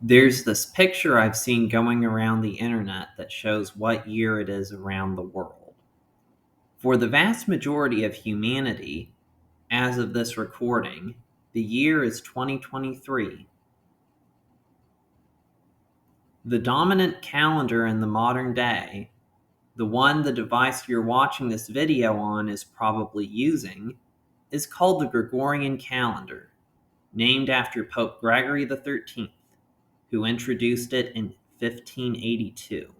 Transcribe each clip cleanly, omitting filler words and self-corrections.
There's this picture I've seen going around the internet that shows what year it is around the world. For the vast majority of humanity, as of this recording, the year is 2023. The dominant calendar in the modern day, the one the device you're watching this video on is probably using, is called the Gregorian calendar, named after Pope Gregory XIII, who introduced it in 1582.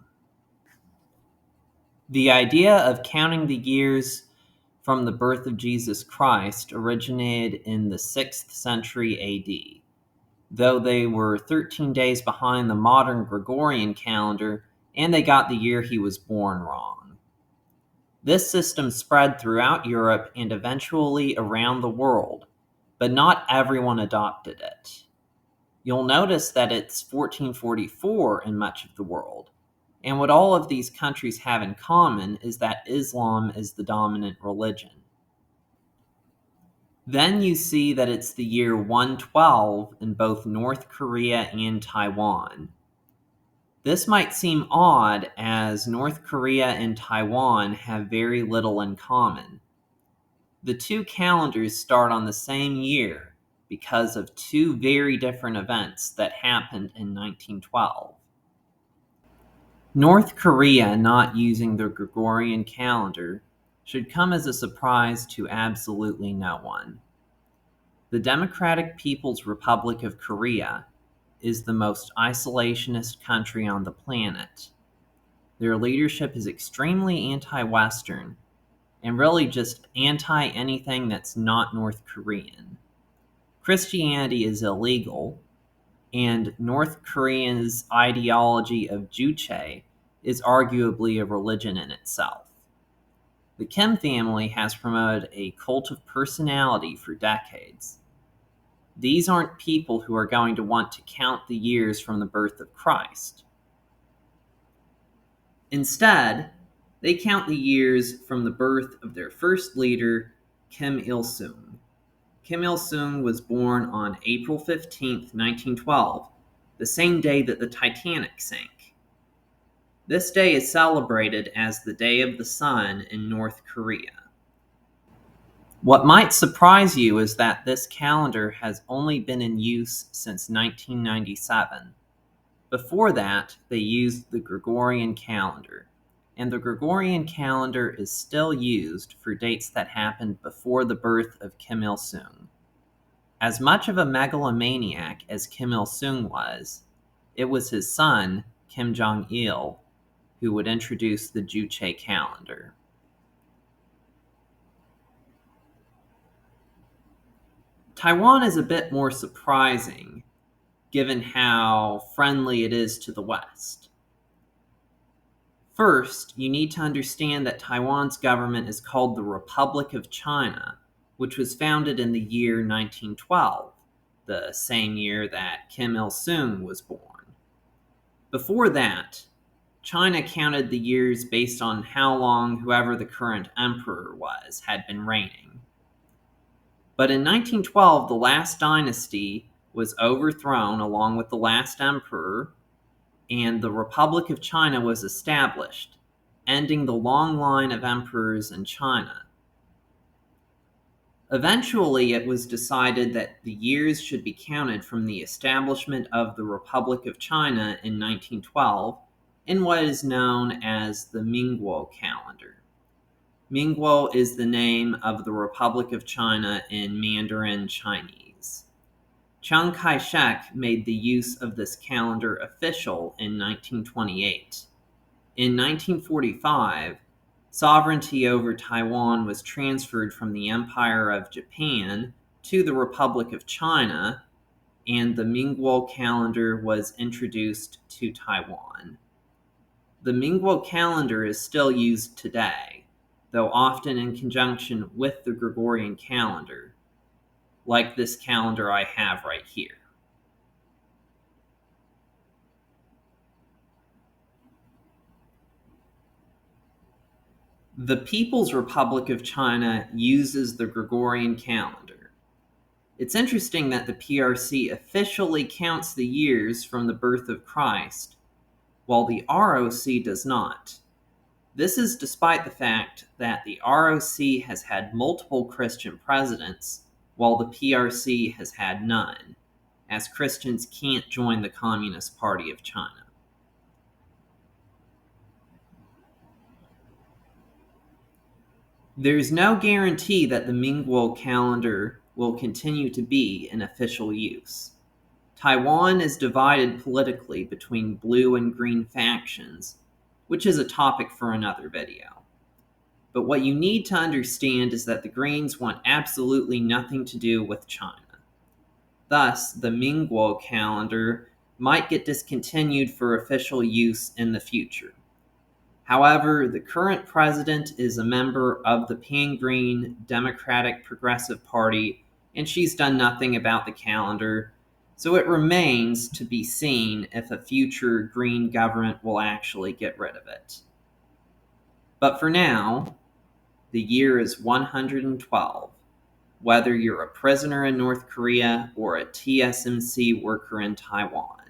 The idea of counting the years from the birth of Jesus Christ originated in the 6th century AD, though they were 13 days behind the modern Gregorian calendar, and they got the year he was born wrong. This system spread throughout Europe and eventually around the world, but not everyone adopted it. You'll notice that it's 1444 in much of the world, and what all of these countries have in common is that Islam is the dominant religion. Then you see that it's the year 112 in both North Korea and Taiwan. This might seem odd, as North Korea and Taiwan have very little in common. The two calendars start on the same year because of two very different events that happened in 1912. North Korea not using the Gregorian calendar should come as a surprise to absolutely no one. The Democratic People's Republic of Korea is the most isolationist country on the planet. Their leadership is extremely anti-Western, and really just anti-anything that's not North Korean. Christianity is illegal, and North Korea's ideology of Juche is arguably a religion in itself. The Kim family has promoted a cult of personality for decades. These aren't people who are going to want to count the years from the birth of Christ. Instead, they count the years from the birth of their first leader, Kim Il-sung. Kim Il-sung was born on April 15, 1912, the same day that the Titanic sank. This day is celebrated as the Day of the Sun in North Korea. What might surprise you is that this calendar has only been in use since 1997. Before that, they used the Gregorian calendar, and the Gregorian calendar is still used for dates that happened before the birth of Kim Il-sung. As much of a megalomaniac as Kim Il-sung was, it was his son, Kim Jong-il, who would introduce the Juche calendar. Taiwan is a bit more surprising, given how friendly it is to the West. First, you need to understand that Taiwan's government is called the Republic of China, which was founded in the year 1912, the same year that Kim Il-sung was born. Before that, China counted the years based on how long whoever the current emperor was had been reigning. But in 1912, the last dynasty was overthrown along with the last emperor, and the Republic of China was established, ending the long line of emperors in China. Eventually, it was decided that the years should be counted from the establishment of the Republic of China in 1912 in what is known as the Mingguo calendar. Mingguo is the name of the Republic of China in Mandarin Chinese. Chiang Kai-shek made the use of this calendar official in 1928. In 1945, sovereignty over Taiwan was transferred from the Empire of Japan to the Republic of China, and the Mingguo calendar was introduced to Taiwan. The Mingguo calendar is still used today, though often in conjunction with the Gregorian calendar, like this calendar I have right here. The People's Republic of China uses the Gregorian calendar. It's interesting that the PRC officially counts the years from the birth of Christ, while the ROC does not. This is despite the fact that the ROC has had multiple Christian presidents, while the PRC has had none, as Christians can't join the Communist Party of China. There's no guarantee that the Mingguo calendar will continue to be in official use. Taiwan is divided politically between blue and green factions, which is a topic for another video. But what you need to understand is that the Greens want absolutely nothing to do with China. Thus, the Mingguo calendar might get discontinued for official use in the future. However, the current president is a member of the Pan-Green Democratic Progressive Party, and she's done nothing about the calendar, so it remains to be seen if a future Green government will actually get rid of it. But for now, the year is 112, whether you're a prisoner in North Korea or a TSMC worker in Taiwan.